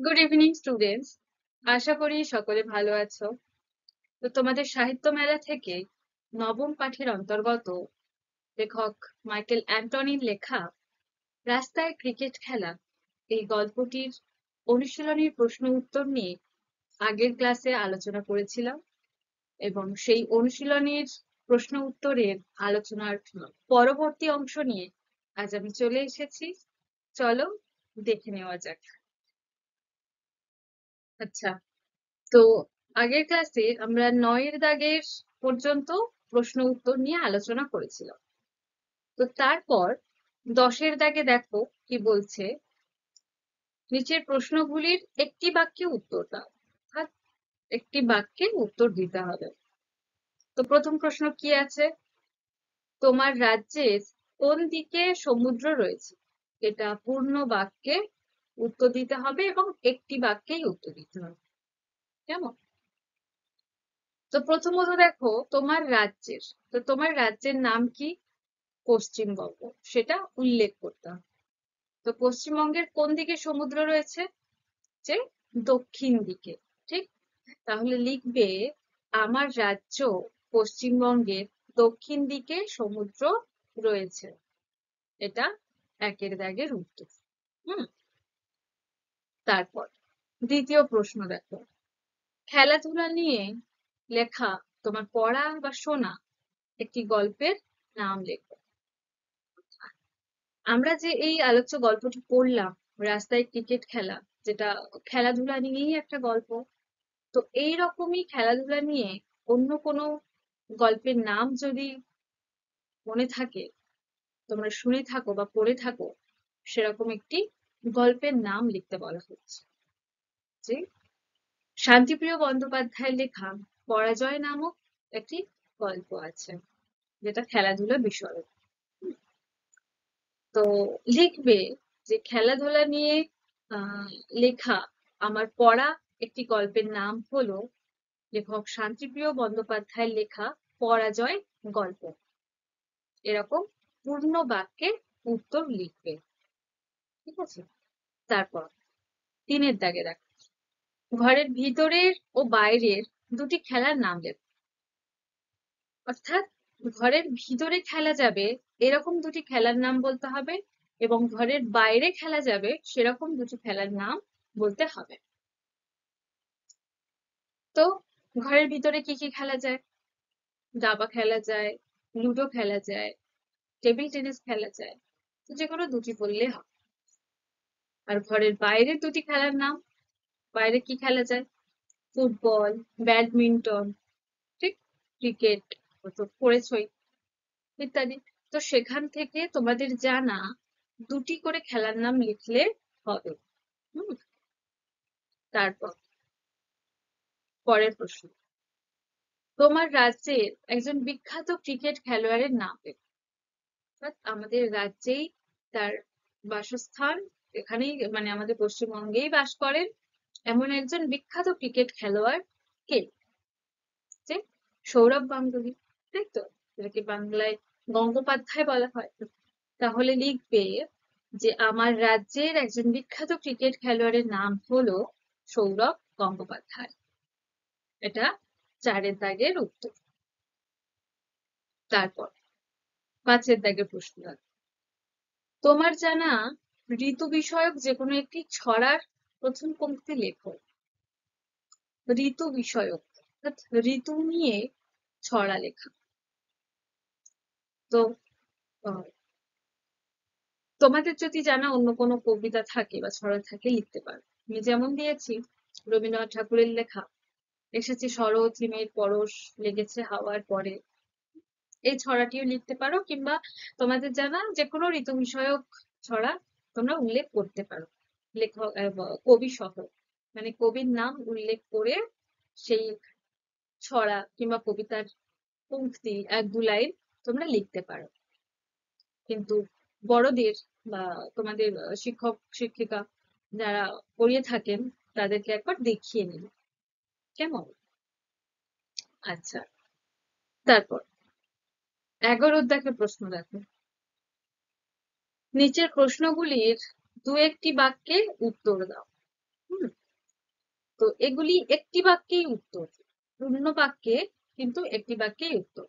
Good evening students. আশা করি সকলে ভালো আছো। তো তোমাদের সাহিত্য মেলা থেকে নবম পাঠের অন্তর্গত লেখক মাইকেল অ্যান্টনির লেখা রাস্তায় ক্রিকেট খেলা এই গল্পটির অনুশীলনীর প্রশ্ন উত্তর নিয়ে আগের ক্লাসে আলোচনা করেছিলাম, এবং সেই অনুশীলনীর প্রশ্ন উত্তরের আলোচনার পরবর্তী অংশ নিয়ে আজ আমি চলে এসেছি। চলো দেখে নেওয়া যাক। আচ্ছা, তো আগের ক্লাসে আমরা 9-এর দাগের পর্যন্ত প্রশ্ন উত্তর নিয়ে আলোচনা করেছিলাম। তো তারপর 10-এর দাগে দেখো কি বলছে। নিচের প্রশ্নগুলির একটি বাক্যে উত্তর দাও, অর্থাৎ একটি বাক্যে উত্তর দিতে হবে। তো প্রথম প্রশ্ন কি আছে, তোমার রাজ্যের কোন দিকে সমুদ্র রয়েছে? এটা পূর্ণ বাক্যে উত্তর দিতে হবে এবং একটি বাক্যেই উত্তর দিতে হবে। কেমন? তো প্রথমত দেখো তোমার রাজ্যের, তো তোমার রাজ্যের নাম কি? পশ্চিমবঙ্গ, সেটা উল্লেখ করতে হবে। তো পশ্চিমবঙ্গের কোন দিকে সমুদ্র রয়েছে? যে দক্ষিণ দিকে। ঠিক, তাহলে লিখবে আমার রাজ্য পশ্চিমবঙ্গের দক্ষিণ দিকে সমুদ্র রয়েছে। এটা একের দাগের উত্তর। হুম, তারপর দ্বিতীয় প্রশ্ন দেখো, খেলাধুলা নিয়ে লেখা তোমার পড়া বা শোনা একটি গল্পের নাম লেখো। আমরা যে এই আলোচ্য গল্পটি পড়লাম, রাস্তায় ক্রিকেট খেলা, যেটা খেলাধুলা নিয়েই একটা গল্প। তো এইরকমই খেলাধুলা নিয়ে অন্য কোনো গল্পের নাম যদি মনে থাকে, তোমরা শুনে থাকো বা পড়ে থাকো, সেরকম একটি গল্পের নাম লিখতে বলা হচ্ছে। যে শান্তিপ্রিয় বন্দ্যোপাধ্যায়ের লেখা পরাজয় নামক একটি গল্প আছে, যেটা খেলাধুলা বিষয়ক। তো লিখবে যে খেলাধুলা নিয়ে আহ লেখা আমার পড়া একটি গল্পের নাম হলো লেখক শান্তিপ্রিয় বন্দ্যোপাধ্যায়ের লেখা পরাজয় গল্প। এরকম পূর্ণ বাক্যে উত্তর লিখবে। ঠিক আছে, তারপর 3-এর দাগে রাখ, ঘরের ভিতরের ও বাইরের দুটি খেলার নাম লেখো। অর্থাৎ ঘরের ভিতরে খেলা যাবে এরকম দুটি খেলার নাম বলতে হবে, এবং ঘরের বাইরে খেলা যাবে সেরকম দুটি খেলার নাম বলতে হবে। তো ঘরের ভিতরে কি কি খেলা যায়? দাবা খেলা যায়, লুডো খেলা যায়, টেবিল টেনিস খেলা যায়। তো যেকোনো দুটি বললে হবে। আর ঘরের বাইরের দুটি খেলার নাম, বাইরে কি খেলা যায়? ফুটবল, ব্যাডমিন্টন, ঠিক, ক্রিকেট তো পড়েছই, ইত্যাদি। তো সেখান থেকে তোমাদের জানা দুটি করে খেলার নাম লিখলে হবে। হুম, তারপর পরের প্রশ্ন, তোমার রাজ্যের একজন বিখ্যাত ক্রিকেট খেলোয়াড়ের নাম লেখো। অর্থাৎ আমাদের রাজ্যেই তার বাসস্থান, এখানেই মানে আমাদের পশ্চিমবঙ্গেই বাস করেন এমন একজন বিখ্যাত ক্রিকেট খেলোয়াড় কে? যে সৌরভ গাঙ্গুলী, তাই তো, যেটাকে বাংলায় গঙ্গোপাধ্যায় বলা হয়। তাহলে লিখবে যে আমার রাজ্যের একজন বিখ্যাত ক্রিকেট খেলোয়াড়ের নাম হলো সৌরভ গঙ্গোপাধ্যায়। এটা 4-এর দাগের উত্তর। তারপর 5-এর দাগের প্রশ্ন, তোমার জানা ঋতু বিষয়ক যে কোনো একটি ছড়ার প্রথম পংক্তি লেখো। ঋতু বিষয়ক অর্থাৎ ঋতু নিয়ে ছড়া লেখা। তো আহ, তোমাদের যদি জানা অন্য কোনো কবিতা থাকে বা ছড়া থাকে লিখতে পারো। আমি যেমন দিয়েছি রবীন্দ্রনাথ ঠাকুরের লেখা, এসেছে শরৎ হিমের পরশ লেগেছে হাওয়ার পরে, এই ছড়াটিও লিখতে পারো, কিংবা তোমাদের জানা যে কোনো ঋতু বিষয়ক ছড়া তোমরা উল্লেখ করতে পারো, লেখক কবি সহ, মানে কবির নাম উল্লেখ করে সেই ছড়া কিংবা কবিতার পংক্তি 1-2 লাইন তোমরা লিখতে পারো। কিন্তু বড়দের বা তোমাদের শিক্ষক শিক্ষিকা যারা পড়িয়ে থাকেন তাদেরকে একবার দেখিয়ে নিন। কেমন? আচ্ছা, তারপর 11 দাগের প্রশ্ন দেখো, নিচের প্রশ্নগুলির 2-1টি বাক্যে উত্তর দাও। তো এগুলি একটি বাক্যেই উত্তর, পূর্ণ বাক্যে কিন্তু একটি বাক্যেই উত্তর।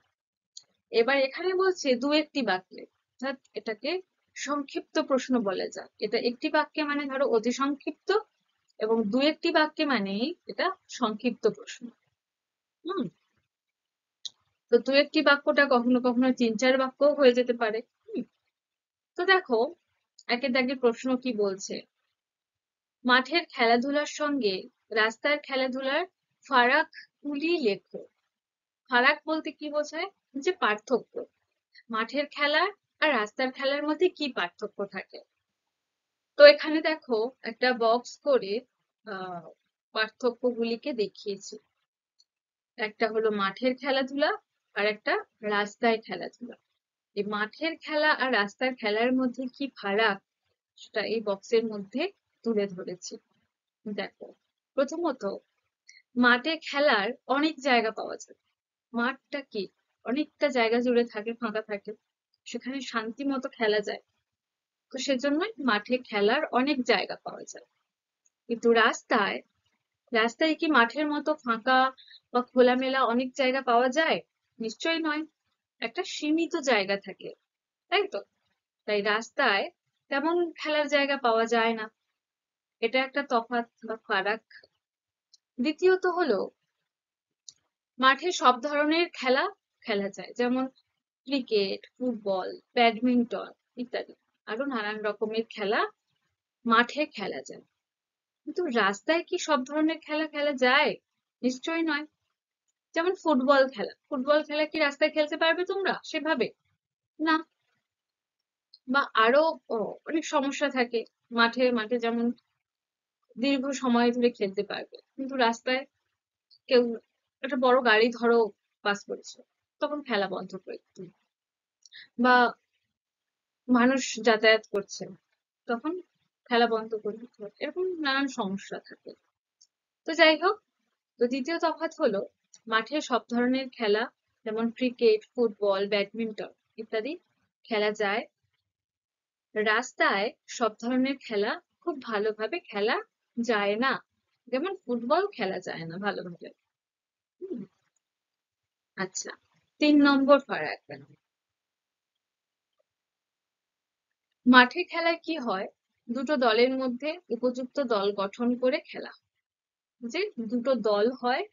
এবার এখানে বলছে দু একটি বাক্যে, অর্থাৎ এটাকে সংক্ষিপ্ত প্রশ্ন বলা যায়। এটা একটি বাক্যে মানে ধরো অতি সংক্ষিপ্ত, এবং দু একটি বাক্যে মানে এটা সংক্ষিপ্ত প্রশ্ন। হুম। তো দু একটি বাক্যটা কখনো কখনো তিন চার বাক্য হয়ে যেতে পারে। তো দেখো একের দাগের প্রশ্ন কি বলছে, মাঠের খেলাধুলার সঙ্গে রাস্তার খেলাধুলার ফারাকগুলি লেখো। ফারাক বলতে কি বোঝায়, যে পার্থক্য, মাঠের খেলা আর রাস্তার খেলার মধ্যে কি পার্থক্য থাকে। তো এখানে দেখো একটা বক্স করে আহ পার্থক্যগুলিকে দেখিয়েছি। একটা হলো মাঠের খেলাধুলা আর একটা রাস্তায় খেলাধুলা। এই মাঠের খেলা আর রাস্তার খেলার মধ্যে কি ফারাক সেটা এই বক্সের মধ্যে তুলে ধরেছি। দেখো, প্রথমত মাঠে খেলার অনেক জায়গা পাওয়া যায়। মাঠটা কি অনেকটা জায়গা জুড়ে থাকে, ফাঁকা থাকে, সেখানে শান্তি মতো খেলা যায়। তো সেজন্যই মাঠে খেলার অনেক জায়গা পাওয়া যায়। কিন্তু রাস্তায়, রাস্তায় কি মাঠের মতো ফাঁকা বা খোলামেলা অনেক জায়গা পাওয়া যায়? নিশ্চয়ই নয়, একটা সীমিত জায়গা থাকে, তাই তো? তাই রাস্তায় তেমন খেলার জায়গা পাওয়া যায় না, এটা একটা তফাৎ বা ফারাক। দ্বিতীয়ত হলো মাঠে সব ধরনের খেলা খেলা যায়, যেমন ক্রিকেট, ফুটবল, ব্যাডমিন্টন ইত্যাদি, আরো নানান রকমের খেলা মাঠে খেলা যায়। কিন্তু রাস্তায় কি সব ধরনের খেলা খেলা যায়? নিশ্চয়ই নয়। যেমন ফুটবল খেলা, ফুটবল খেলা কি রাস্তায় খেলতে পারবে তোমরা সেভাবে? না। বা আরো অনেক সমস্যা থাকে, মাঠে মাঠে যেমন দীর্ঘ সময় ধরে খেলতে পারবে, কিন্তু রাস্তায় কেউ একটা বড় গাড়ি ধরো পাস করেছে, তখন খেলা বন্ধ করে দিতে হবে। বা মানুষ যাতায়াত করছে, তখন খেলা বন্ধ করে দিতে হবে। এরকম নানান সমস্যা থাকে। তো যাই হোক, তো দ্বিতীয় তফাৎ হলো মাঠে সব ধরনের খেলা, যেমন ক্রিকেট, ফুটবল, ব্যাডমিন্টন ইত্যাদি খেলা যায়। রাস্তায় সব ধরনের খেলা খুব ভালোভাবে খেলা যায় না, যেমন ফুটবল খেলা যায় না ভালোভাবে। হুম, আচ্ছা, 3 নম্বর ফারাক। মাঠে খেলায় কি হয়, দুটো দলের মধ্যে উপযুক্ত দল গঠন করে খেলা হয়। যে দুটো দল হয়,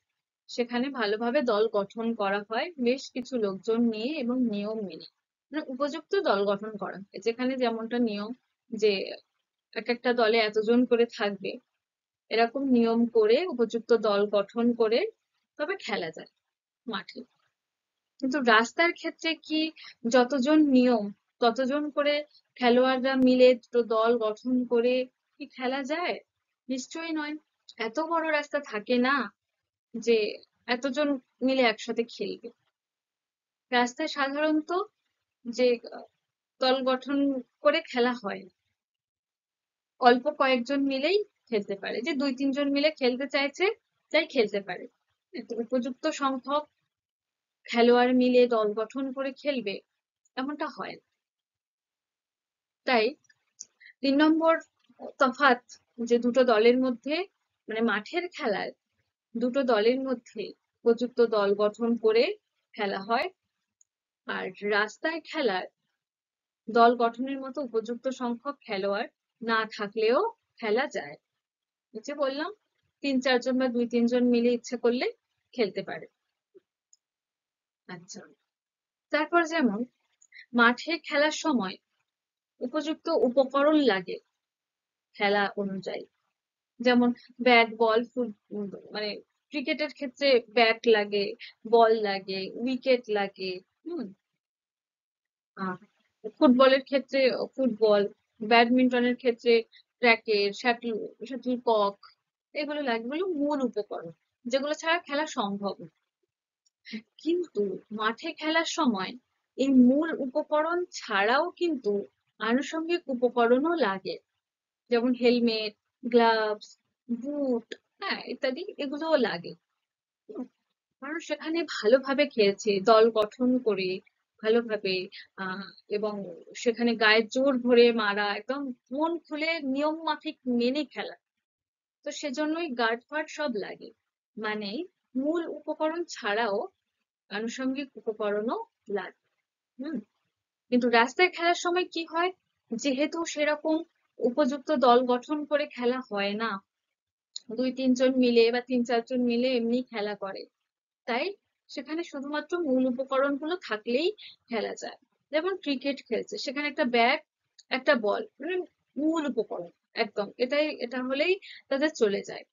সেখানে ভালোভাবে দল গঠন করা হয় বেশ কিছু লোকজন নিয়ে এবং নিয়ম মেনে। মানে উপযুক্ত দল গঠন করা হয়, যেখানে যেমনটা নিয়ম যে এক একটা দলে এতজন করে থাকবে, এরকম নিয়ম করে উপযুক্ত দল গঠন করে তবে খেলা যায় মাঠে। কিন্তু রাস্তার ক্ষেত্রে কি যতজন নিয়ম ততজন করে খেলোয়াড়রা মিলে দুটো দল গঠন করে কি খেলা যায়? নিশ্চয়ই নয়। এত বড় রাস্তা থাকে না যে এতজন মিলে একসাথে খেলবে। রাস্তায় সাধারণত যে দল গঠন করে খেলা হয়, অল্প কয়েকজন মিলেই খেলতে পারে, যে দুই তিনজন মিলে খেলতে চাইছে তাই খেলতে পারে। তো উপযুক্ত সংখ্যক খেলোয়াড় মিলে দল গঠন করে খেলবে এমনটা হয় না। তাই 3 নম্বর তফাৎ, যে দুটো দলের মধ্যে, মানে মাঠের খেলায় দুটো দলের মধ্যে উপযুক্ত দল গঠন করে খেলা হয়, আর রাস্তায় খেলার দল গঠনের মতো উপযুক্ত সংখ্যক খেলোয়াড় না থাকলেও খেলা যায়। এই যে বললাম, তিন চারজন বা দুই তিনজন মিলে ইচ্ছে করলে খেলতে পারে। আচ্ছা, তারপর যেমন মাঠে খেলার সময় উপযুক্ত উপকরণ লাগে খেলা অনুযায়ী, যেমন ব্যাট, বল, মানে ক্রিকেটের ক্ষেত্রে ব্যাট লাগে, বল লাগে, উইকেট লাগে। হুম। আহ ফুটবলের ক্ষেত্রে ফুটবল, ব্যাডমিন্টনের ক্ষেত্রে র্যাকেট, শাটল কক, এগুলো লাগে, এগুলো মূল উপকরণ, যেগুলো ছাড়া খেলা সম্ভব না। কিন্তু মাঠে খেলার সময় এই মূল উপকরণ ছাড়াও কিন্তু আনুষঙ্গিক উপকরণও লাগে, যেমন হেলমেট, গ্লাভস, বুট, হ্যাঁ ইত্যাদি, এগুলোও লাগে। হুম, কারণ সেখানে ভালোভাবে খেলছে দল গঠন করে ভালোভাবে, আহ এবং সেখানে গায়ে জোর ভরে মারা, একদম মন খুলে নিয়ম মাফিক মেনে খেলা। তো তো সেজন্যই গার্ড ফার্ড সব লাগে। মানে মূল উপকরণ ছাড়াও আনুষঙ্গিক উপকরণও লাগে। হুম। কিন্তু রাস্তায় খেলার সময় কি হয়, যেহেতু সেরকম উপযুক্ত দল গঠন করে খেলা হয় না, 2-3 জন মিলে বা 3-4 জন মিলে এমনি খেলা করে, তাই সেখানে শুধুমাত্র মূল উপকরণগুলো থাকলেই খেলা যায়। যেমন ক্রিকেট খেলছে, সেখানে একটা ব্যাট, একটা বল, মানে মূল উপকরণ একদম, এটা হলেই তাদের চলে যায়।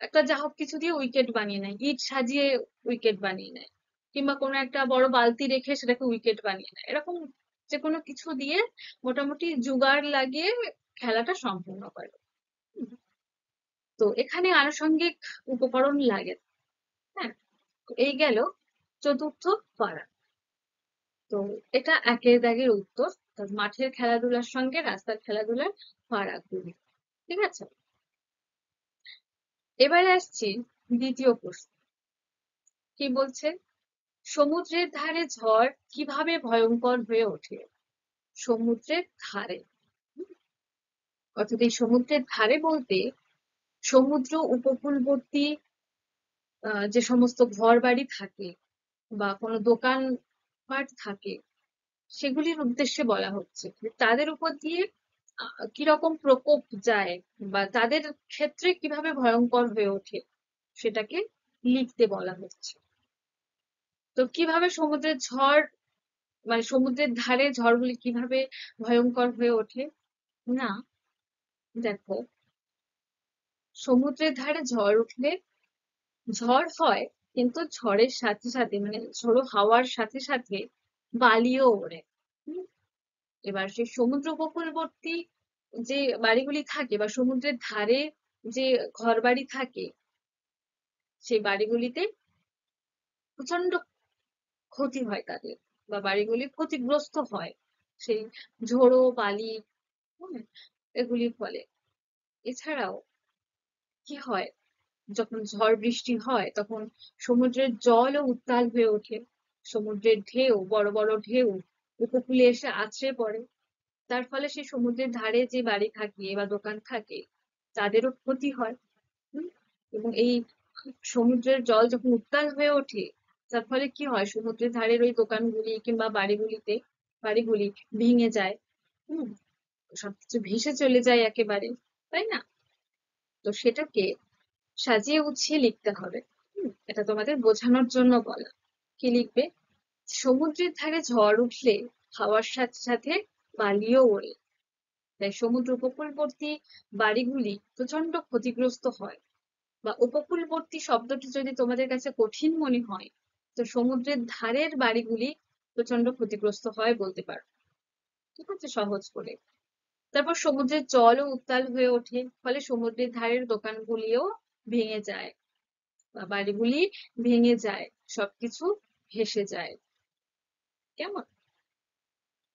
একটা যা হোক কিছু দিয়ে উইকেট বানিয়ে নেয়, ইট সাজিয়ে উইকেট বানিয়ে নেয়, কিংবা কোনো একটা বড় বালতি রেখে সেটাকে উইকেট বানিয়ে নেয়, এরকম যে কোনো কিছু দিয়ে মোটামুটি জুগাড় লাগিয়ে খেলাটা সম্পূর্ণ করে। তো এখানে আনুষঙ্গিক উপকরণ লাগে। হ্যাঁ, এই গেল চতুর্থ পাড়া। তো এটা একের দাগের উত্তর। তো মাঠের খেলাধুলার সঙ্গে রাস্তার খেলাধুলার ফারাকগুলি। ঠিক আছে, এবারে আসছি দ্বিতীয় প্রশ্ন। কি বলছে, সমুদ্রের ধারে ঝড় কিভাবে ভয়ঙ্কর হয়ে ওঠে? সমুদ্রের ধারে, অর্থাৎ এই সমুদ্রের ধারে বলতে সমুদ্র উপকূলবর্তী যে সমস্ত ঘর বাড়ি থাকে বা কোনো দোকান পাট থাকে, সেগুলির উদ্দেশ্যে বলা হচ্ছে যে তাদের উপর দিয়ে কিরকম প্রকোপ যায় বা তাদের ক্ষেত্রে কিভাবে ভয়ঙ্কর হয়ে ওঠে সেটাকে লিখতে বলা হচ্ছে। তো কিভাবে সমুদ্রের ঝড়, মানে সমুদ্রের ধারে ঝড়গুলি কিভাবে ভয়ঙ্কর হয়ে ওঠে? না, দেখো, সমুদ্রের ধারে ঝড় উঠলে ঝড় হয়, কিন্তু ঝড়ের সাথে সাথে মানে ঝোড়ো হাওয়ার সাথে সাথে বালিও ওড়ে। হুম, এবার সেই সমুদ্র উপকূলবর্তী যে বাড়িগুলি থাকে বা সমুদ্রের ধারে যে ঘর বাড়ি থাকে, সেই বাড়িগুলিতে প্রচন্ড ক্ষতি হয় তাদের, বা বাড়িগুলি ক্ষতিগ্রস্ত হয় সেই ঝোড়ো বালি, হুম, এগুলির ফলে। এছাড়াও কি হয়, যখন ঝড় বৃষ্টি হয় তখন সমুদ্রের জলও উত্তাল হয়ে ওঠে, সমুদ্রের ঢেউ, বড় বড় ঢেউ উপকূলে এসে আছড়ে পড়ে। তার ফলে সেই সমুদ্রের ধারে যে বাড়ি থাকে বা দোকান থাকে তাদেরও ক্ষতি হয়। হুম, এবং এই সমুদ্রের জল যখন উত্তাল হয়ে ওঠে, তার ফলে কি হয়, সমুদ্রের ধারের ওই দোকানগুলি কিংবা বাড়িগুলি ভেঙে যায়। হুম, সবকিছু ভেসে চলে যায় একেবারে, তাই না? তো সেটাকে সাজিয়ে গুছিয়ে লিখতে হবে। এটা তোমাদের বোঝানোর জন্য বলা। কি লিখবে, সমুদ্রের ধারে ঝড় উঠলে হাওয়ার সাথে সাথে বালিও ওড়ে, তাই সমুদ্র উপকূলবর্তী বাড়িগুলি প্রচন্ড ক্ষতিগ্রস্ত হয়। বা উপকূলবর্তী শব্দটি যদি তোমাদের কাছে কঠিন মনে হয়, তো সমুদ্রের ধারের বাড়িগুলি প্রচন্ড ক্ষতিগ্রস্ত হয় বলতে পারো। ঠিক আছে, সহজ করে। তারপর সমুদ্রের জলও উত্তাল হয়ে ওঠে, ফলে সমুদ্রের ধারের দোকানগুলিও ভেঙে যায় বা বাড়িগুলি ভেঙে যায়, সবকিছু ভেসে যায়। কেমন?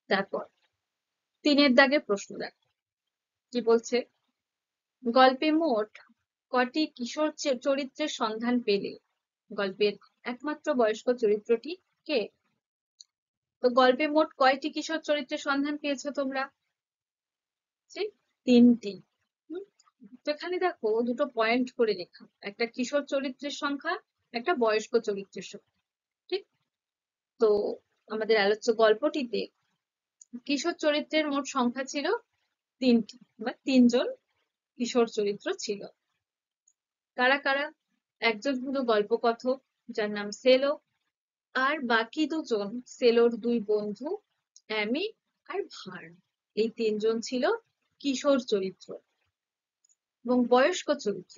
তারপর 3-এর দাগের প্রশ্ন দেখ, কি বলছে, গল্পে মোট কটি কিশোর চরিত্রের সন্ধান পেলে? গল্পের একমাত্র বয়স্ক চরিত্রটি কে? তো গল্পে মোট কয়টি কিশোর চরিত্রের সন্ধান পেয়েছো তোমরা? যে 3টি। তো এখানে দেখো দুটো পয়েন্ট করে লেখা, একটা কিশোর চরিত্রের সংখ্যা, একটা বয়স্ক চরিত্রের সংখ্যা। ঠিক, তো আমাদের আলোচ্য গল্পটিতে কিশোর চরিত্রের মোট সংখ্যা ছিল 3টি, বা 3জন কিশোর চরিত্র ছিল। কারা কারা? একজন হলো গল্পকথক, যার নাম সেলো, আর বাকি দুজন সেলোর 2 বন্ধু, অ্যামি আর ভার্ন। এই 3জন ছিল কিশোর চরিত্র। এবং বয়স্ক চরিত্র,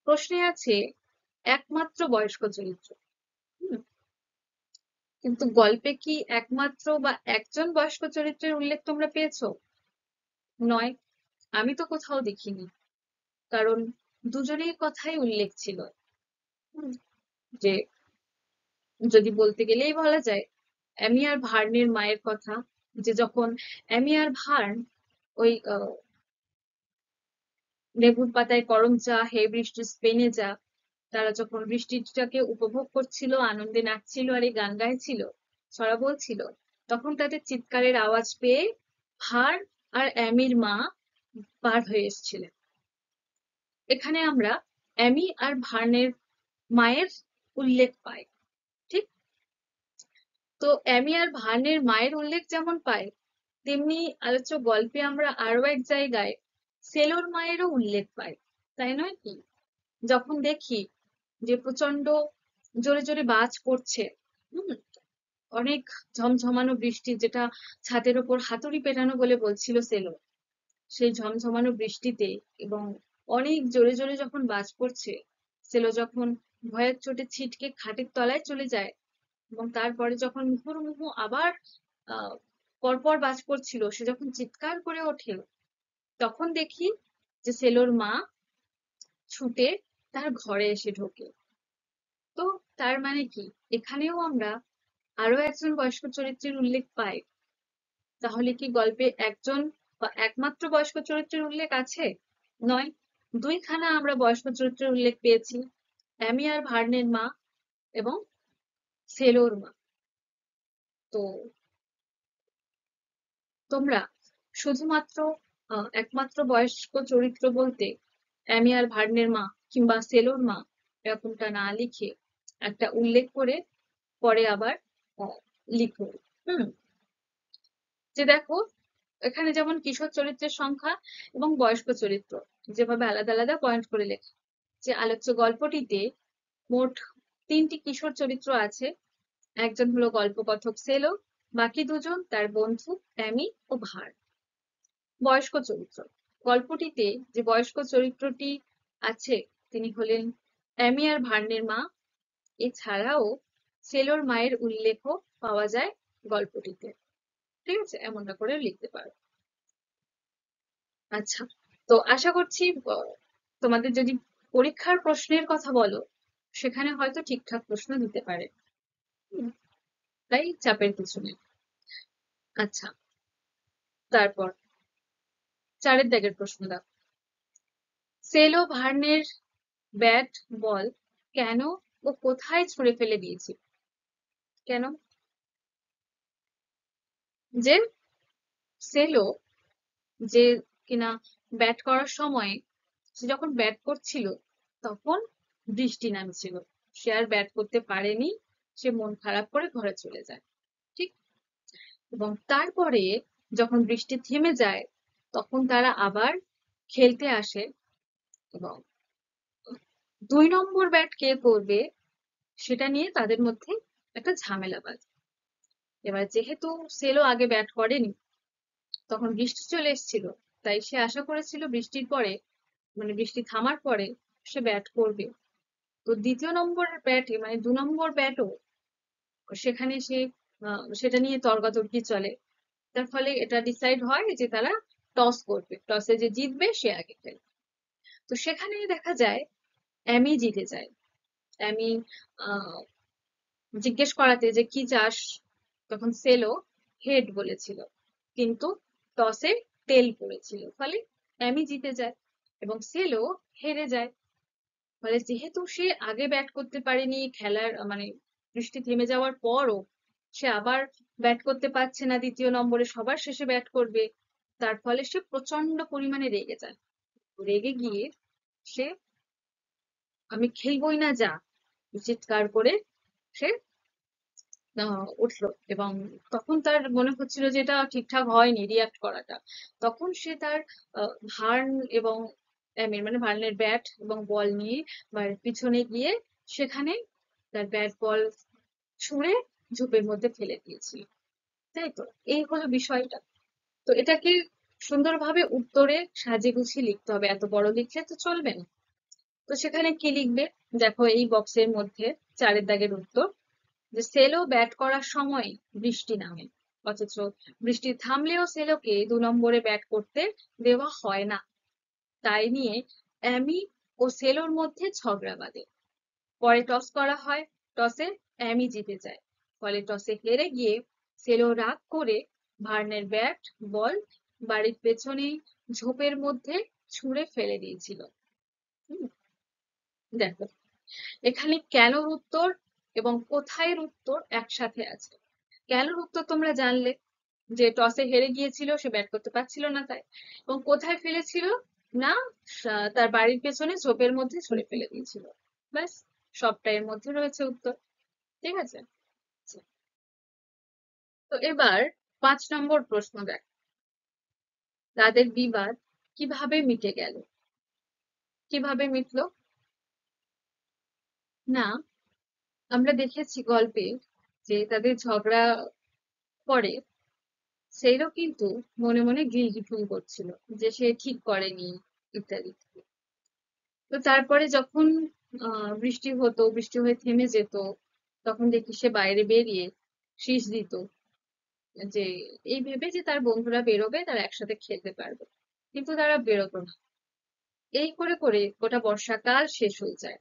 প্রশ্নে আছে একমাত্র বয়স্ক চরিত্র। হুম, কিন্তু গল্পে কি একমাত্র বা একজন বয়স্ক চরিত্রের উল্লেখ তোমরা পেয়েছো? নয়, আমি তো কোথাও দেখিনি। কারণ দুজনের কথাই উল্লেখ ছিল। হুম, যে যদি বলতে গেলেই বলা যায় অ্যামি আর ভার্নের মায়ের কথা, যে যখন অ্যামি আর ভার্ন ওই লেবুর পাতায় করমচা, হে বৃষ্টি স্পেনে যা, তারা যখন বৃষ্টিটাকে উপভোগ করছিল, আনন্দে নাচছিল আর এই গান গাইছিল, ছড়া বলছিল, তখন তাদের চিৎকারের আওয়াজ পেয়ে ভার আর অ্যামির মা পার হয়ে এসেছিলেন। এখানে আমরা অ্যামি আর ভার্নের মায়ের উল্লেখ পাই। ঠিক? তো অ্যামি আর ভার্নের মায়ের উল্লেখ যেমন পাই, তেমনি আলোচ্য গল্পে আমরা আরো এক জায়গায় সেলোর মায়েরও উল্লেখ পাই, তাই নয় কি? যখন দেখি যে প্রচন্ড জোরে জোরে বাজ পড়ছে, হুম, অনেক ঝমঝমানো বৃষ্টি, যেটা ছাদের ওপর হাতুড়ি পেটানো বলে বলছিল সেলো, সেই ঝমঝমানো বৃষ্টিতে এবং অনেক জোরে জোরে যখন বাজ পড়ছে, সেলো যখন ভয়ের চোটে ছিটকে খাটের তলায় চলে যায়, এবং তারপরে যখন মুহুর্মুহু আবার আহ পরপর বাজ পড়ছিল, সে যখন চিৎকার করে ওঠে, তখন দেখি যে সেলোর মা ছুটে তার ঘরে এসে ঢোকে। তো তার মানে কি, এখানেও আমরা আরো একজন বয়স্ক চরিত্রের উল্লেখ পাই। তাহলে কি গল্পে একজন বা একমাত্র বয়স্ক চরিত্রের উল্লেখ আছে? নয়, দুইখানা আমরা বয়স্ক চরিত্রের উল্লেখ পেয়েছি, অ্যামি আর ভার্নের মা এবং সেলোর মা। তো তোমরা শুধুমাত্র একমাত্র বয়স্ক চরিত্র বলতে অ্যামি আর ভার্নের মা কিংবা সেলোর মা এরকমটা না লিখে একটা উল্লেখ করে পরে আবার আহ, লিখো। হুম, যে দেখো, এখানে যেমন কিশোর চরিত্রের সংখ্যা এবং বয়স্ক চরিত্র যেভাবে আলাদা আলাদা পয়েন্ট করে লেখা, যে আলোচ্য গল্পটিতে মোট 3টি কিশোর চরিত্র আছে। একজন হলো গল্পকথক সেলো, বাকি দুজন তার বন্ধু অ্যামি ও ভার। বয়স্ক চরিত্র গল্পটিতে যে বয়স্ক চরিত্রটি আছে, তিনি হলেন অ্যামি আর ভার্নের মা। এছাড়াও সেলোর মায়ের উল্লেখও পাওয়া যায় গল্পটিতে। ঠিক আছে, এমনটা করে লিখতে পারো। আচ্ছা, তো আশা করছি তোমাদের যদি পরীক্ষার প্রশ্নের কথা বলো, সেখানে হয়তো ঠিকঠাক প্রশ্ন দিতে পারে। হুম, তাই চাপের কিছু নেই। আচ্ছা, তারপর 4-এর দাগের প্রশ্ন দাও। সেলো ভার্নের ব্যাট বল কেন ও কোথায় ছুঁড়ে ফেলে দিয়েছিল? কেন? যে সেলো, যে কিনা ব্যাট করার সময়, সে যখন ব্যাট করছিল তখন বৃষ্টি নামছিল, সে আর ব্যাট করতে পারেনি, সে মন খারাপ করে ঘরে চলে যায়। ঠিক? এবং তারপরে যখন বৃষ্টি থেমে যায়, তখন তারা আবার খেলতে আসে, এবং 2 নম্বর ব্যাট কে করবে সেটা নিয়ে তাদের মধ্যে একটা ঝামেলা বাজে। এবার যেহেতু সেলো আগে ব্যাট করেনি, তখন বৃষ্টি চলে এসেছিল, তাই সে আশা করেছিল বৃষ্টির পরে, মানে বৃষ্টি থামার পরে সে ব্যাট করবে। তো দ্বিতীয় নম্বর ব্যাটে, মানে 2 নম্বর ব্যাটও সেখানে সে সেটা নিয়ে তর্কাতর্কি চলে। তার ফলে এটা ডিসাইড হয় যে তারা টস করবে, টসে যে জিতবে সে আগে খেলবে। তো সেখানে দেখা যায় অ্যামি জিতে যায়। অ্যামি আহ জিজ্ঞেস করাতে যে কি চাস, তখন সেলো হেড বলেছিল, কিন্তু টসে টেল পড়েছিল, ফলে অ্যামি জিতে যায় এবং সেলো হেরে যায়। ফলে যেহেতু সে আগে ব্যাট করতে পারেনি, খেলার মানে বৃষ্টি থেমে যাওয়ার পরও সে আবার ব্যাট করতে পারছে না, দ্বিতীয় নম্বরে সবার শেষে ব্যাট করবে, তার ফলে সে প্রচন্ড পরিমাণে রেগে যায়। রেগে গিয়ে সে আমি খেলবই না যা চিৎকার করে সে উঠলো, এবং তখন তার মনে হচ্ছিল যে এটা ঠিকঠাক হয়নি রিয়াক্ট করাটা। তখন সে তার ভার্ন এবং অ্যামির, মানে ভার্নের ব্যাট এবং বল নিয়ে বাড়ির পিছনে গিয়ে সেখানে তার ব্যাট বল ছুঁড়ে ঝোপের মধ্যে ফেলে দিয়েছিল। তাই তো, এই হলো বিষয়টা। তো এটাকে সুন্দরভাবে উত্তরে সাজিয়ে গুছিয়ে লিখতে হবে, এত বড় লিখলে তো চলবে না। তো সেখানে কি লিখবে? দেখো এই বক্সের মধ্যে 4-এর দাগের উত্তর, যে সেলো ব্যাট করার সময় বৃষ্টি নামে, অথচ বৃষ্টি থামলেও সেলোকে 2 নম্বরে ব্যাট করতে দেওয়া হয় না। তাই নিয়ে অ্যামি ও সেলোর মধ্যে ঝগড়া বাঁধে। পরে টস করা হয়, টসে অ্যামি জিতে যায়। ফলে টসে হেরে গিয়ে সেলো রাগ করে ভার্নের ব্যাট বল বাড়ির পেছনে ঝোপের মধ্যে ছুঁড়ে ফেলে দিয়েছিল। হুম, দেখো, এখানে কেনর উত্তর এবং কোথায়ের উত্তর একসাথে আছে। কেনর উত্তর তোমরা জানলে, যে টসে হেরে গিয়েছিল, সে ব্যাট করতে পারছিল না তাই, এবং কোথায় ফেলেছিল, না, তার বাড়ির পেছনে ঝোপের মধ্যে ছুঁড়ে ফেলে দিয়েছিল। ব্যাস, সবটা এর মধ্যে রয়েছে উত্তর। ঠিক আছে। আচ্ছা, তো এবার 5 নম্বর প্রশ্ন দেখ, তাদের বিবাদ কিভাবে মিটে গেল? কিভাবে মিটলো? না, আমরা দেখেছি গল্পে যে তাদের ঝগড়া পরে সেইও কিন্তু মনে মনে গিলটি ফিল করছিল যে সে ঠিক করেনি ইত্যাদি। তো তারপরে যখন বৃষ্টি হতো, বৃষ্টি হয়ে থেমে যেত, তখন দেখি সে বাইরে বেরিয়ে শীষ দিত, যে এই ভেবে যে তার বন্ধুরা বেরোবে, তারা একসাথে খেলতে পারবে। কিন্তু তারা বেরোতো না। এই করে করে গোটা বর্ষাকাল শেষ হয়ে যায়।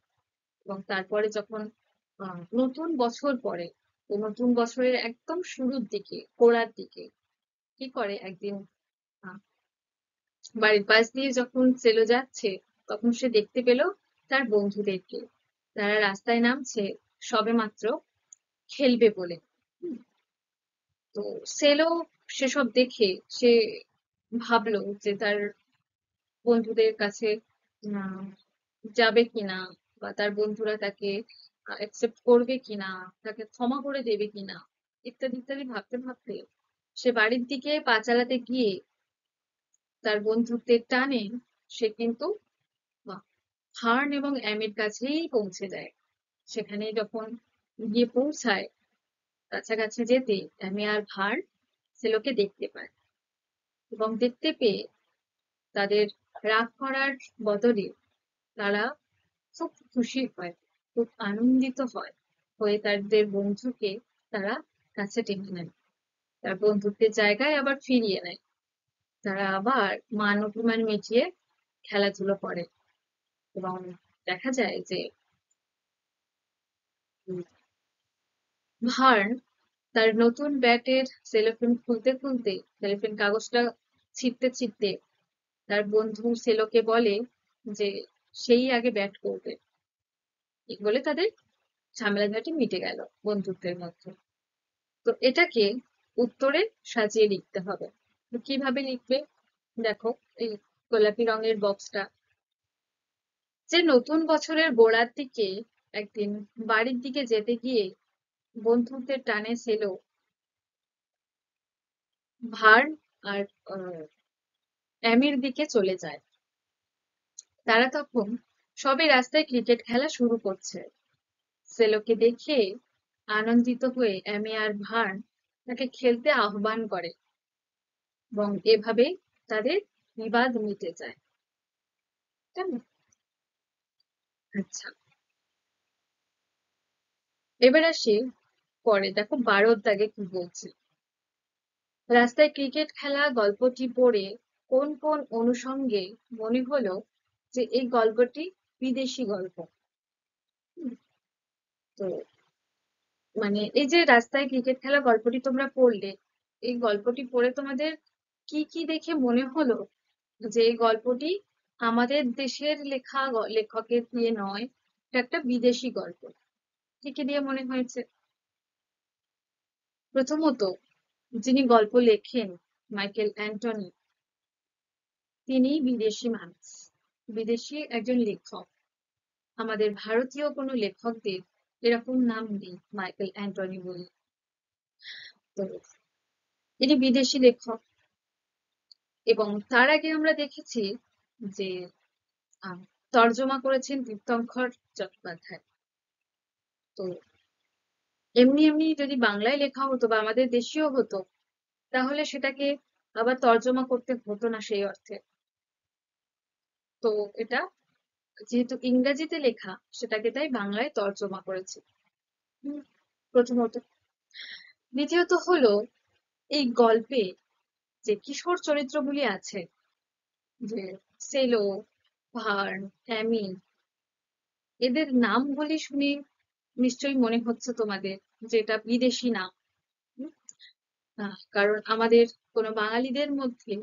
এবং তারপরে যখন নতুন বছর পড়ে, তো নতুন বছরের একদম শুরুর দিকে, গোড়ার দিকে, কি করে একদিন আহ, বাড়ির পাশ দিয়ে যখন সেলো যাচ্ছে, তখন সে দেখতে পেল তার বন্ধুদেরকে, তারা রাস্তায় নামছে সবেমাত্র খেলবে বলে। হুম, তো সেলো সেসব দেখে সে ভাবলো যে তার বন্ধুদের কাছে আহ, যাবে কিনা, বা তার বন্ধুরা তাকে অ্যাকসেপ্ট করবে কিনা, তাকে ক্ষমা করে দেবে কিনা, ইত্যাদি ইত্যাদি ভাবতে ভাবতে সে বাড়ির দিকে পা চালাতে গিয়ে তার বন্ধুত্বের টানে সে কিন্তু হার্ন এবং অ্যামির কাছেই পৌঁছে যায়। সেখানে যখন গিয়ে পৌঁছায়, কাছাকাছি যেতে অ্যামি আর ভার্ন সেলোকে দেখতে পায়, এবং দেখতে পেয়ে তাদের রাগ করার বদলে তারা খুব খুশি হয়, খুব আনন্দিত হয়, হয়ে তাদের বন্ধুকে তারা কাছে টেনে নেয়, তার বন্ধুত্বের জায়গায় আবার ফিরিয়ে নেয়। তারা আবার মান অভিমান মিটিয়ে খেলাধুলো করে। এবং দেখা যায় যে উম, ভার্ন তার নতুন ব্যাটের সেলোফেন খুলতে খুলতে, সেলোফেন কাগজটা ছিঁড়তে ছিঁড়তে তার বন্ধু সেলোকে বলে যে সেই আগে ব্যাট করবে। এই বলে তাদের ঝামেলাঝাটি মিটে গেল বন্ধুত্বের মধ্যে। তো এটাকে উত্তরে সাজিয়ে লিখতে হবে। তো কিভাবে লিখবে? দেখো, এই গোলাপি রঙের বক্সটা, যে নতুন বছরের গোড়ার দিকে একদিন বাড়ির দিকে যেতে গিয়ে বন্ধুত্বের টানে ছিল ভার আর অ্যামির দিকে চলে যায়। তারা তখন সবে রাস্তায় ক্রিকেট খেলা শুরু করছে। সেলোকে দেখে আনন্দিত হয়ে অ্যামি আর ভার্ন তাকে খেলতে আহ্বান করে, এবং এভাবে তাদের বিবাদ মিটে যায়। কেমন? আচ্ছা, এবার আসি পরে, দেখো 12 দাগে কি বলছে। রাস্তায় ক্রিকেট খেলা গল্পটি পড়ে কোন কোন অনুষঙ্গে মনে হলো যে এই গল্পটি বিদেশি গল্প? হুম, তো মানে এই যে রাস্তায় ক্রিকেট খেলা গল্পটি তোমরা পড়লে, এই গল্পটি পড়ে তোমাদের কি কি দেখে মনে হলো যে এই গল্পটি আমাদের দেশের লেখা লেখকের দিয়ে নয়, এটা একটা বিদেশি গল্প? কি কি দিয়ে মনে হয়েছে? প্রথমত, যিনি গল্প লেখেন, মাইকেল অ্যান্টনি, তিনি বিদেশি মানুষ, বিদেশি একজন লেখক। আমাদের ভারতীয় কোনো লেখকদের এরকম নাম নেই মাইকেল অ্যান্টনি বলে। তো ইনি বিদেশি লেখক। এবং তার আগে আমরা দেখেছি যে আহ, তর্জমা করেছেন দীপ্তঙ্কর চট্টোপাধ্যায়। তো এমনি এমনি যদি বাংলায় লেখা হতো বা আমাদের দেশীয় হতো, তাহলে সেটাকে আবার তর্জমা করতে হতো না সেই অর্থে। তো এটা যেহেতু ইংরেজিতে লেখা, সেটাকে তাই বাংলায় তর্জমা করেছে। হুম, প্রথমত। দ্বিতীয়ত হলো, এই গল্পে যে কিশোর চরিত্রগুলি আছে, যে সেলো, ভার্ন, অ্যামি, এদের নামগুলি শুনে নিশ্চয়ই মনে হচ্ছে তোমাদের যে এটা বিদেশি নাম। হুম, কারণ আমাদের কোনো বাঙালিদের মধ্যে,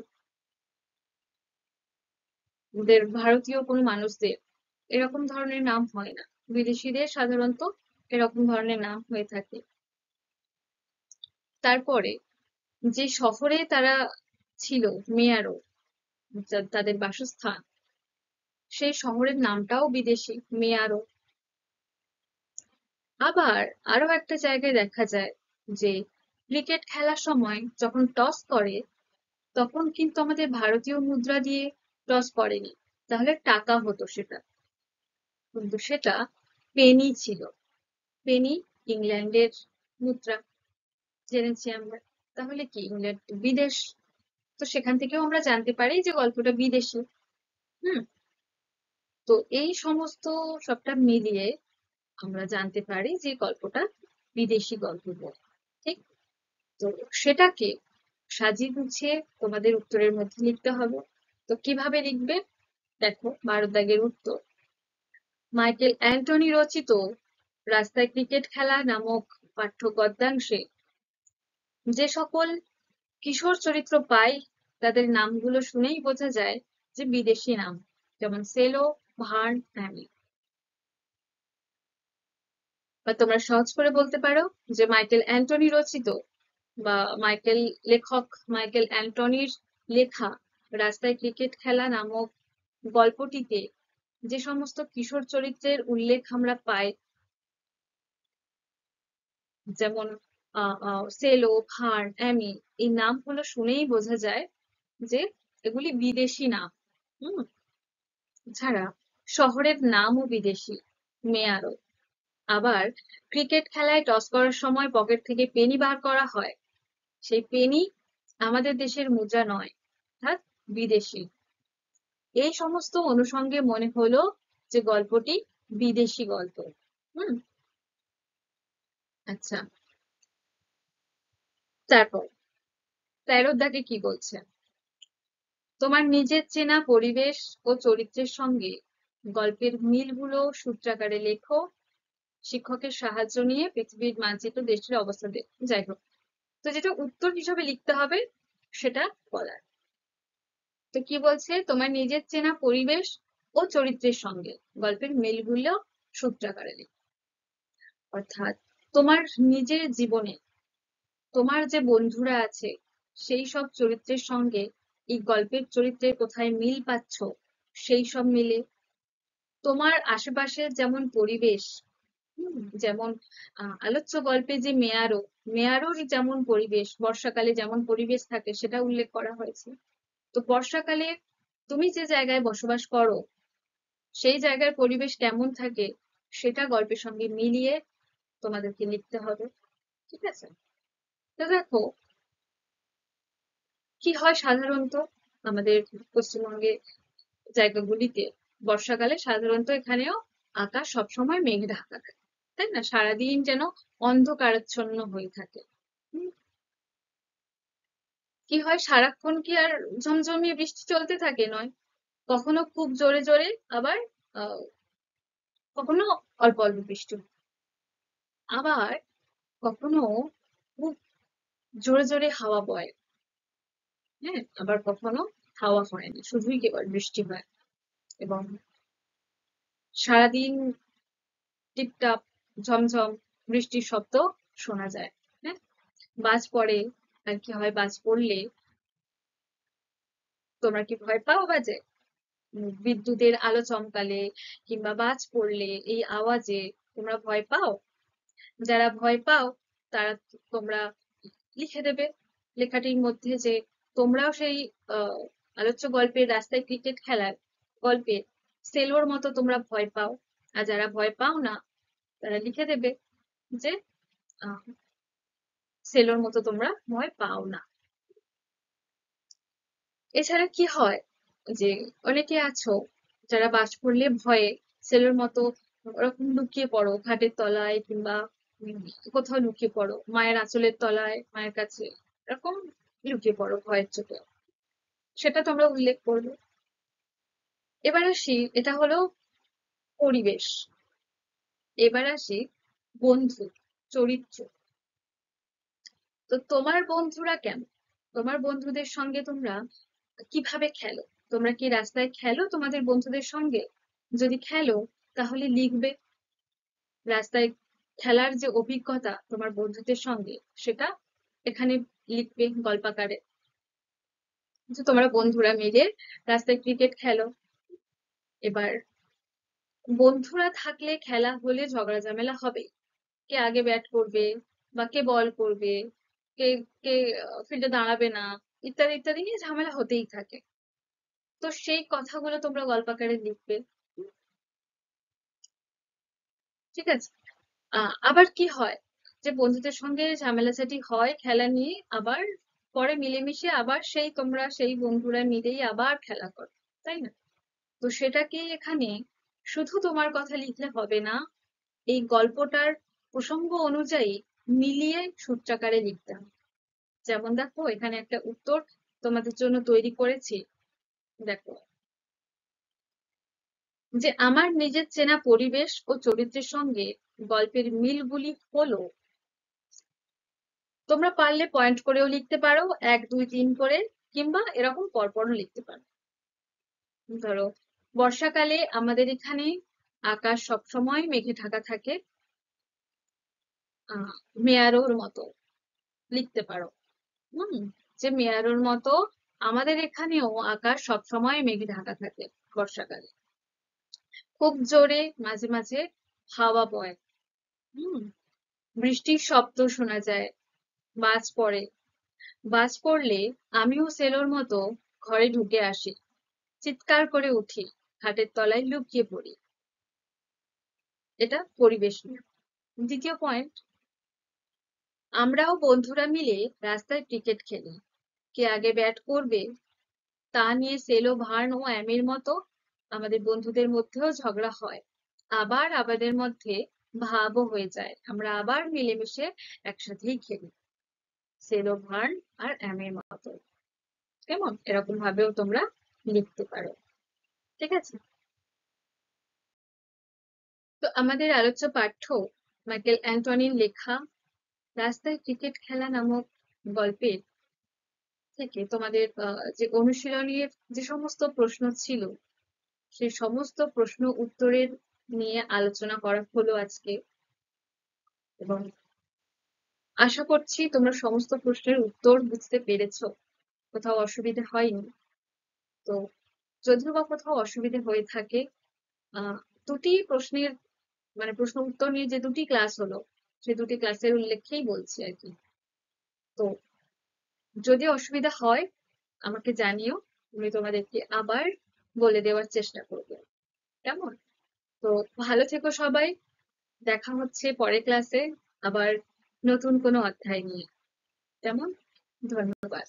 আমাদের ভারতীয় কোনো মানুষদের এরকম ধরনের নাম হয় না। বিদেশিদের সাধারণত এরকম ধরনের নাম হয়ে থাকে। তারপরে যে শহরে তারা ছিল, মেয়ারও, তাদের বাসস্থান, সেই শহরের নামটাও বিদেশি, মেয়ারও। আবার আরো একটা জায়গায় দেখা যায় যে ক্রিকেট খেলার সময় যখন টস করে, তখন কিন্তু আমাদের ভারতীয় মুদ্রা দিয়ে টস করেনি, তাহলে টাকা হতো সেটা, কিন্তু সেটা পেনি ছিল। পেনি ইংল্যান্ডের মুদ্রা, জেনেছি আমরা। তাহলে কি ইংল্যান্ড বিদেশ? তো সেখান থেকেও আমরা জানতে পারি যে গল্পটা বিদেশি। হুম। তো এই সমস্ত সবটা মিলিয়ে আমরা জানতে পারি যে গল্পটা বিদেশি গল্প বই। ঠিক? তো সেটাকে সাজিয়ে গুছিয়ে তোমাদের উত্তরের মধ্যে লিখতে হবে। তো কিভাবে লিখবে? দেখো 12 দাগের উত্তর। মাইকেল অ্যান্টনি রচিত রাস্তায় ক্রিকেট খেলা নামক পাঠ্য গদ্যাংশে যে সকল কিশোর চরিত্র পাই, তাদের নামগুলো শুনেই বোঝা যায় যে বিদেশি নাম, যেমন সেলো, ভার্ন, অ্যামি। বা তোমরা সহজ করে বলতে পারো যে মাইকেল অ্যান্টনি রচিত বা লেখক মাইকেল অ্যান্টনির লেখা রাস্তায় ক্রিকেট খেলা নামক গল্পটিতে যে সমস্ত কিশোর চরিত্রের উল্লেখ আমরা পাই, যেমন সেলো, ভার্ন, অ্যামি, এই নামগুলো শুনেই বোঝা যায় যে এগুলি বিদেশি নাম। হুম। ছাড়া শহরের নামও বিদেশি, মেয়ারও। আবার ক্রিকেট খেলায় টস করার সময় পকেট থেকে পেনি বার করা হয়, সেই পেনি আমাদের দেশের মুদ্রা নয়, অর্থাৎ বিদেশি। এই সমস্ত অনুষঙ্গে মনে হলো যে গল্পটি বিদেশি গল্প। হুম। আচ্ছা, তারপর 13 দাগে কি বলছে? তোমার নিজের চেনা পরিবেশ ও চরিত্রের সঙ্গে গল্পের মিলগুলো সূত্রাকারে লেখো। শিক্ষকের সাহায্য নিয়ে পৃথিবীর মানচিত্র দেশটির অবস্থা যাই হোক, তো যেটা উত্তর হিসাবে লিখতে হবে সেটা বলার। তো কি বলছে? তোমার নিজের চেনা পরিবেশ ও চরিত্রের সঙ্গে গল্পের মিলগুলো সূত্রাকারে লেখো। অর্থাৎ তোমার নিজের জীবনে তোমার যে বন্ধুরা আছে, সেই সব চরিত্রের সঙ্গে এই গল্পের চরিত্রের কোথায় মিল পাচ্ছ, সেই সব মিলে তোমার আশেপাশের যেমন পরিবেশ, যেমন আলোচ্য গল্পে যে মেয়ারোর যেমন পরিবেশ, বর্ষাকালে যেমন পরিবেশ থাকে সেটা উল্লেখ করা হয়েছে। তো বর্ষাকালে তুমি যে জায়গায় বসবাস করো, সেই জায়গার পরিবেশ কেমন থাকে সেটা গল্পের সঙ্গে মিলিয়ে তোমাদেরকে লিখতে হবে। ঠিক আছে? তো দেখো কি হয় সাধারণত আমাদের পশ্চিমবঙ্গের জায়গাগুলিতে, বর্ষাকালে সাধারণত এখানেও আকাশ সবসময় মেঘ ঢাকা থাকে, তাই না? সারাদিন যেন অন্ধকারাচ্ছন্ন হয়ে থাকে। হুম, কি হয় সারাক্ষণ কি আর ঝমঝমিয়ে বৃষ্টি চলতে থাকে? নয়, কখনো খুব জোরে জোরে, আবার আহ কখনো অল্প অল্প বৃষ্টি, আবার কখনো খুব জোরে জোরে হাওয়া বয়। হ্যাঁ, আবার কখনো হাওয়া হয় না, শুধুই কেবল বৃষ্টি হয়, এবং সারাদিন টিপটাপ ঝমঝম বৃষ্টির শব্দ শোনা যায়। হ্যাঁ, বাজ পড়ে। আর কি হয়, বাজ পড়লে তোমরা কি ভয় পাও বাজে? বিদ্যুতের আলো চমকালে কিংবা বাজ পড়লে এই আওয়াজে তোমরা ভয় পাও? যারা ভয় পাও তারা তোমরা লিখে দেবে লেখাটির মধ্যে যে তোমরাও সেই আহ আলোচ্য গল্পের রাস্তায় ক্রিকেট খেলার গল্পে সেলোর মতো তোমরা ভয় পাও। আর যারা ভয় পাও না, তারা লিখে দেবে যে আহ সেলোর মতো তোমরা ভয় পাও না। এছাড়া কি হয় যে অনেকে আছো যারা বাজ পড়লে ভয়ে সেলোর মতো ওরকম লুকিয়ে পড়ো খাটের তলায়, কিংবা কোথাও লুকিয়ে পড়ো মায়ের আঁচলের তলায়, মায়ের কাছে, এরকম লুকিয়ে পড়ো ভয়ের চোটে, সেটা তোমরা উল্লেখ করবে। এবার আসি, এটা হলো পরিবেশ। এবার আসি বন্ধু, চরিত্র। তো তোমার বন্ধুরা কেমন? তোমার বন্ধুদের সঙ্গে তোমরা কিভাবে খেলো? তোমরা কি রাস্তায় খেলো তোমাদের বন্ধুদের সঙ্গে? যদি খেলো তাহলে লিখবে রাস্তায় খেলার যে অভিজ্ঞতা তোমার বন্ধুদের সঙ্গে, সেটা এখানে লিখবে গল্পাকারে, যে তোমরা বন্ধুরা মিলে রাস্তায় ক্রিকেট খেলো। এবার বন্ধুরা থাকলে খেলা হলে ঝগড়া ঝামেলা হবে, কে আগে ব্যাট করবে বা কে বল করবে, কে কে ফিল্ডে দাঁড়াবে না, ইত্যাদি ইত্যাদি নিয়ে ঝামেলা হতেই থাকে। তো সেই কথাগুলো তোমরা গল্প আকারে লিখবে। ঠিক আছে? আবার কি হয় যে বন্ধুদের সঙ্গে ঝামেলাঝাটি হয় খেলা নিয়ে, আবার পরে মিলেমিশে আবার সেই তোমরা সেই বন্ধুরা মিলেই আবার খেলা করো, তাই না? তো সেটাকে এখানে শুধু তোমার কথা লিখলে হবে না, এই গল্পটার প্রসঙ্গ অনুযায়ী মিলিয়ে সূত্রাকারে লিখতে হবে। যেমন দেখো এখানে একটা উত্তর তোমাদের জন্য তৈরি করেছি। দেখো যে আমার নিজের চেনা পরিবেশ ও চরিত্রের সঙ্গে গল্পের মিলগুলি হলো, তোমরা পারলে পয়েন্ট করেও লিখতে পারো, 1 2 3 করে, কিংবা এরকম পরপরও লিখতে পারো। ধরো বর্ষাকালে আমাদের এখানে আকাশ সবসময় মেঘে ঢাকা থাকে, মেয়ারোর মতো লিখতে পারো। হুম, যে মেয়ারোর মতো আমাদের এখানেও আকাশ সবসময় মেঘে ঢাকা থাকে বর্ষাকালে। খুব জোরে মাঝে মাঝে হাওয়া বয়। হুম, বৃষ্টির শব্দ শোনা যায়, বাজ পড়ে। বাজ পড়লে আমিও সেলোর মতো ঘরে ঢুকে আসি, চিৎকার করে উঠি, খাটের তলায় লুকিয়ে পড়ি। এটা পরিবেশ নিয়ে। দ্বিতীয় পয়েন্ট, আমরাও বন্ধুরা মিলে রাস্তায় ক্রিকেট খেলি, কে আগে ব্যাট করবে তা নিয়ে সেলো, ভার্ন ও অ্যামির মতো আমাদের বন্ধুদের মধ্যেও ঝগড়া হয়। আবার আমাদের মধ্যে ভাবও হয়ে যায়, আমরা আবার মিলেমিশে একসাথেই খেলি, সেলো, ভার্ন আর অ্যামির মতো। কেমন এরকম ভাবেও তোমরা লিখতে পারো। ঠিক আছে? তো আমাদের আলোচ্য পাঠ্য মাইকেল অ্যান্টনির লেখা রাস্তায় ক্রিকেট খেলা নামক গল্পের থেকে তোমাদের যে অনুশীলনীর যে সমস্ত প্রশ্ন ছিল, সেই সমস্ত প্রশ্ন উত্তরের নিয়ে আলোচনা করা হলো আজকে। এবং আশা করছি তোমরা সমস্ত প্রশ্নের উত্তর বুঝতে পেরেছো, কোথাও অসুবিধা হয়নি। তো যদিও বা কোথাও অসুবিধা হয়ে থাকে, আহ দুটি প্রশ্নের মানে প্রশ্ন উত্তর নিয়ে যে দুটি ক্লাস হলো, সেই দুটি ক্লাসের উল্লেখেই বলছি আর কি। তো যদি অসুবিধা হয় আমাকে জানিও, আমি তোমাদেরকে আবার বলে দেওয়ার চেষ্টা করবো। কেমন? তো ভালো থেকো সবাই, দেখা হচ্ছে পরের ক্লাসে আবার নতুন কোনো অধ্যায় নিয়ে। কেমন? ধন্যবাদ।